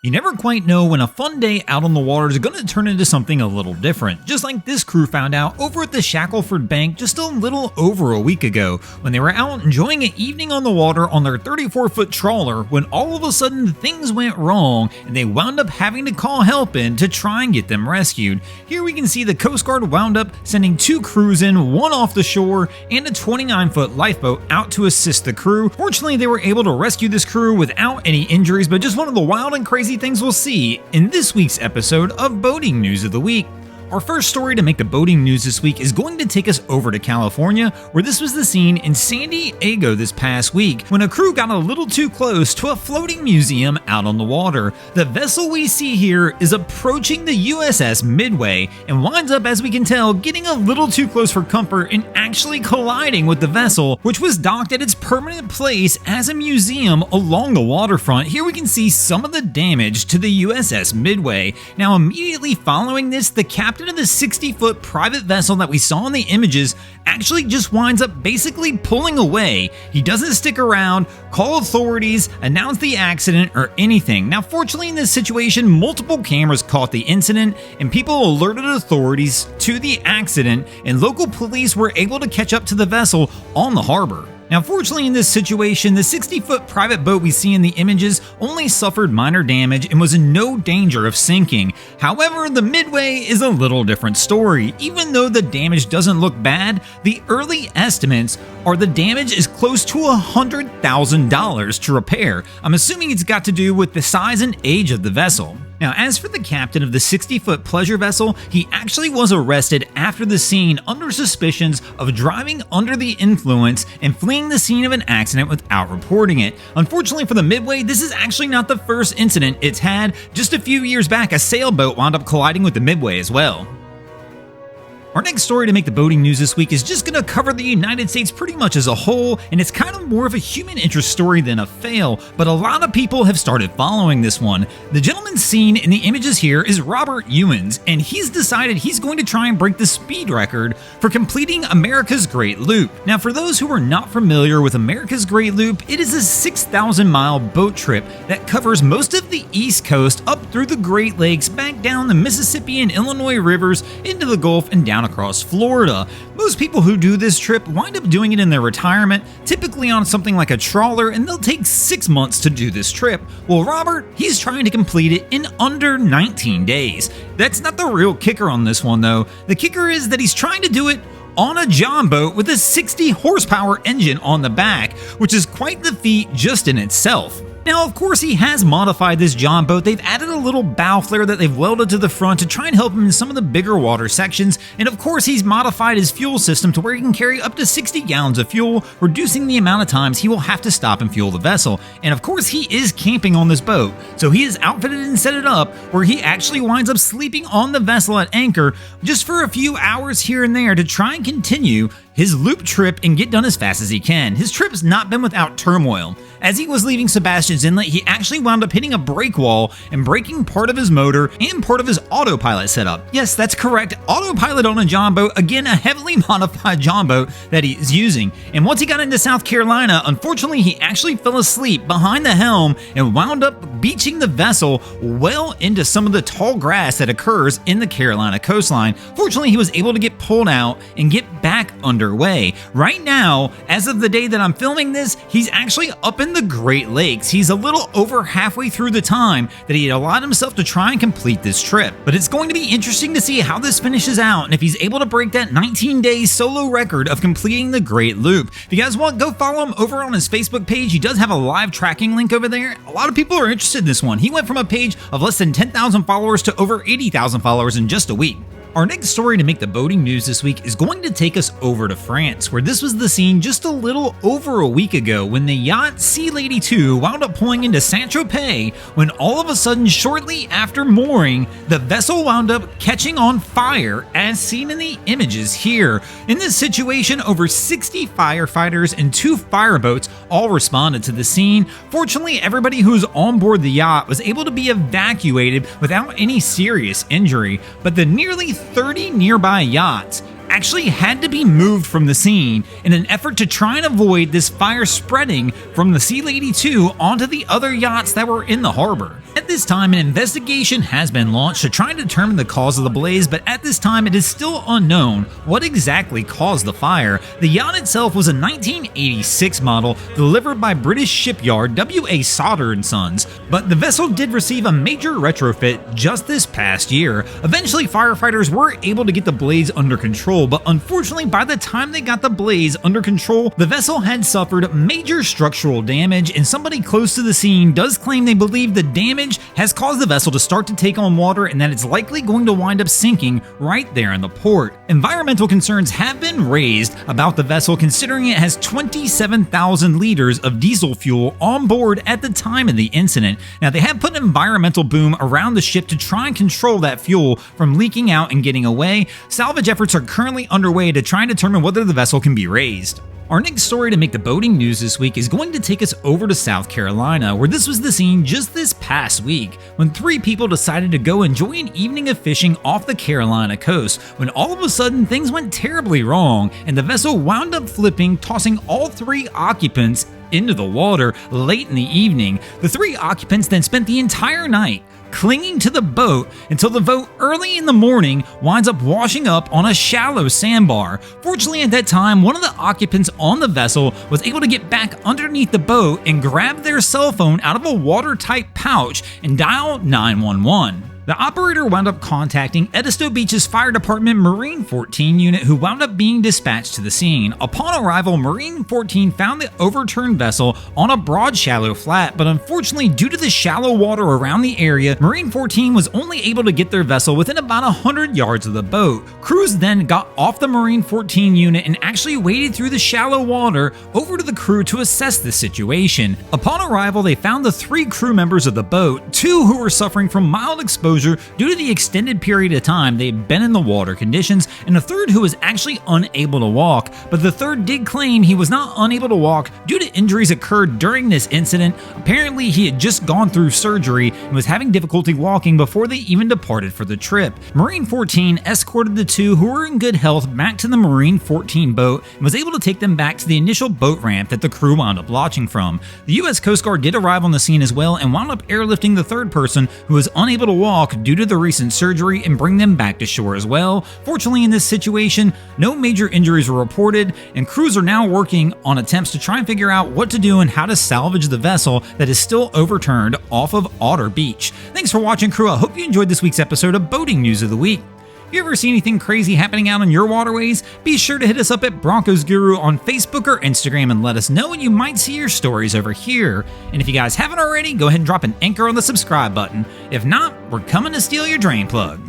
You never quite know when a fun day out on the water is going to turn into something a little different, just like this crew found out over at the Shackleford Bank just a little over a week ago when they were out enjoying an evening on the water on their 34-foot trawler when all of a sudden things went wrong and they wound up having to call help in to try and get them rescued. Here we can see the Coast Guard wound up sending 2 crews in, one off the shore and a 29-foot lifeboat out to assist the crew. Fortunately, they were able to rescue this crew without any injuries, but just one of the wild and crazy things we'll see in this week's episode of Boating News of the Week. Our first story to make the boating news this week is going to take us over to California, where this was the scene in San Diego this past week when a crew got a little too close to a floating museum out on the water. The vessel we see here is approaching the USS Midway and winds up, as we can tell, getting a little too close for comfort and actually colliding with the vessel, which was docked at its permanent place as a museum along the waterfront. Here we can see some of the damage to the USS Midway. Now, immediately following this, the captain of the 60-foot private vessel that we saw in the images actually just winds up basically pulling away. He doesn't stick around, call authorities, announce the accident, or anything. Now, fortunately in this situation, multiple cameras caught the incident and people alerted authorities to the accident, and local police were able to catch up to the vessel on the harbor. Now, fortunately in this situation, the 60-foot private boat we see in the images only suffered minor damage and was in no danger of sinking. However, the Midway is a little different story. Even though the damage doesn't look bad, the early estimates are the damage is close to $100,000 to repair. I'm assuming it's got to do with the size and age of the vessel. Now, as for the captain of the 60-foot pleasure vessel, he actually was arrested after the scene under suspicions of driving under the influence and fleeing the scene of an accident without reporting it. Unfortunately for the Midway, this is actually not the first incident it's had. Just a few years back, a sailboat wound up colliding with the Midway as well. Our next story to make the boating news this week is just going to cover the United States pretty much as a whole, and it's kind of more of a human interest story than a fail, but a lot of people have started following this one. The gentleman seen in the images here is Robert Ewens, and he's decided he's going to try and break the speed record for completing America's Great Loop. Now, for those who are not familiar with America's Great Loop, it is a 6,000-mile boat trip that covers most of the East Coast up through the Great Lakes, back down the Mississippi and Illinois rivers, into the Gulf, and down across Florida. Most people who do this trip wind up doing it in their retirement, typically on something like a trawler, and they'll take 6 months to do this trip. Well, Robert, he's trying to complete it in under 19 days. That's not the real kicker on this one, though. The kicker is that he's trying to do it on a John boat with a 60 horsepower engine on the back, which is quite the feat just in itself. Now, of course, he has modified this John boat. They've added a little bow flare that they've welded to the front to try and help him in some of the bigger water sections. And of course, he's modified his fuel system to where he can carry up to 60 gallons of fuel, reducing the amount of times he will have to stop and fuel the vessel. And of course, he is camping on this boat. So he is outfitted and set it up where he actually winds up sleeping on the vessel at anchor just for a few hours here and there to try and continue his loop trip and get done as fast as he can. His trip's not been without turmoil. As he was leaving Sebastian's Inlet, he actually wound up hitting a brake wall and breaking part of his motor and part of his autopilot setup. Yes, that's correct. Autopilot on a John boat, again, a heavily modified John boat that he's using. And once he got into South Carolina, unfortunately, he actually fell asleep behind the helm and wound up beaching the vessel well into some of the tall grass that occurs in the Carolina coastline. Fortunately, he was able to get pulled out and get back underway. Right now, as of the day that I'm filming this, he's actually up in the Great Lakes. He's a little over halfway through the time that he had allowed himself to try and complete this trip. But it's going to be interesting to see how this finishes out and if he's able to break that 19-day solo record of completing the Great Loop. If you guys want, go follow him over on his Facebook page. He does have a live tracking link over there. A lot of people are interested in this one. He went from a page of less than 10,000 followers to over 80,000 followers in just a week. Our next story to make the boating news this week is going to take us over to France, where this was the scene just a little over a week ago when the yacht Sea Lady 2 wound up pulling into Saint-Tropez when all of a sudden, shortly after mooring, the vessel wound up catching on fire as seen in the images here. In this situation, over 60 firefighters and 2 fireboats all responded to the scene. Fortunately, everybody who was on board the yacht was able to be evacuated without any serious injury, but the nearly 30 nearby yachts actually had to be moved from the scene in an effort to try and avoid this fire spreading from the Sea Lady 2 onto the other yachts that were in the harbor. At this time, an investigation has been launched to try and determine the cause of the blaze, but at this time it is still unknown what exactly caused the fire. The yacht itself was a 1986 model delivered by British shipyard W.A. Sauder & Sons, but the vessel did receive a major retrofit just this past year. Eventually, firefighters were able to get the blaze under control, but unfortunately by the time they got the blaze under control, the vessel had suffered major structural damage, and somebody close to the scene does claim they believe the damage has caused the vessel to start to take on water and that it's likely going to wind up sinking right there in the port. Environmental concerns have been raised about the vessel considering it has 27,000 liters of diesel fuel on board at the time of the incident. Now, they have put an environmental boom around the ship to try and control that fuel from leaking out and getting away. Salvage efforts are currently underway to try and determine whether the vessel can be raised. Our next story to make the boating news this week is going to take us over to South Carolina, where this was the scene just this past week when 3 people decided to go enjoy an evening of fishing off the Carolina coast, when all of a sudden things went terribly wrong and the vessel wound up flipping, tossing all 3 occupants into the water late in the evening. The 3 occupants then spent the entire night clinging to the boat until the boat early in the morning winds up washing up on a shallow sandbar. Fortunately, at that time, one of the occupants on the vessel was able to get back underneath the boat and grab their cell phone out of a watertight pouch and dial 911. The operator wound up contacting Edisto Beach's Fire Department Marine 14 unit, who wound up being dispatched to the scene. Upon arrival, Marine 14 found the overturned vessel on a broad shallow flat, but unfortunately, due to the shallow water around the area, Marine 14 was only able to get their vessel within about 100 yards of the boat. Crews then got off the Marine 14 unit and actually waded through the shallow water over to the crew to assess the situation. Upon arrival, they found the 3 crew members of the boat, 2 who were suffering from mild exposure due to the extended period of time they had been in the water conditions, and a 3rd who was actually unable to walk, but the 3rd did claim he was not unable to walk due to injuries occurred during this incident. Apparently, he had just gone through surgery and was having difficulty walking before they even departed for the trip. Marine 14 escorted the 2 who were in good health back to the Marine 14 boat and was able to take them back to the initial boat ramp that the crew wound up launching from. The U.S. Coast Guard did arrive on the scene as well and wound up airlifting the 3rd person who was unable to walk due to the recent surgery and bring them back to shore as well. Fortunately, in this situation, no major injuries were reported, and crews are now working on attempts to try and figure out what to do and how to salvage the vessel that is still overturned off of Otter Beach. Thanks for watching, crew. I hope you enjoyed this week's episode of Boating News of the Week. If you ever see anything crazy happening out on your waterways, be sure to hit us up at Broncos Guru on Facebook or Instagram and let us know, and you might see your stories over here. And if you guys haven't already, go ahead and drop an anchor on the subscribe button. If not, we're coming to steal your drain plug.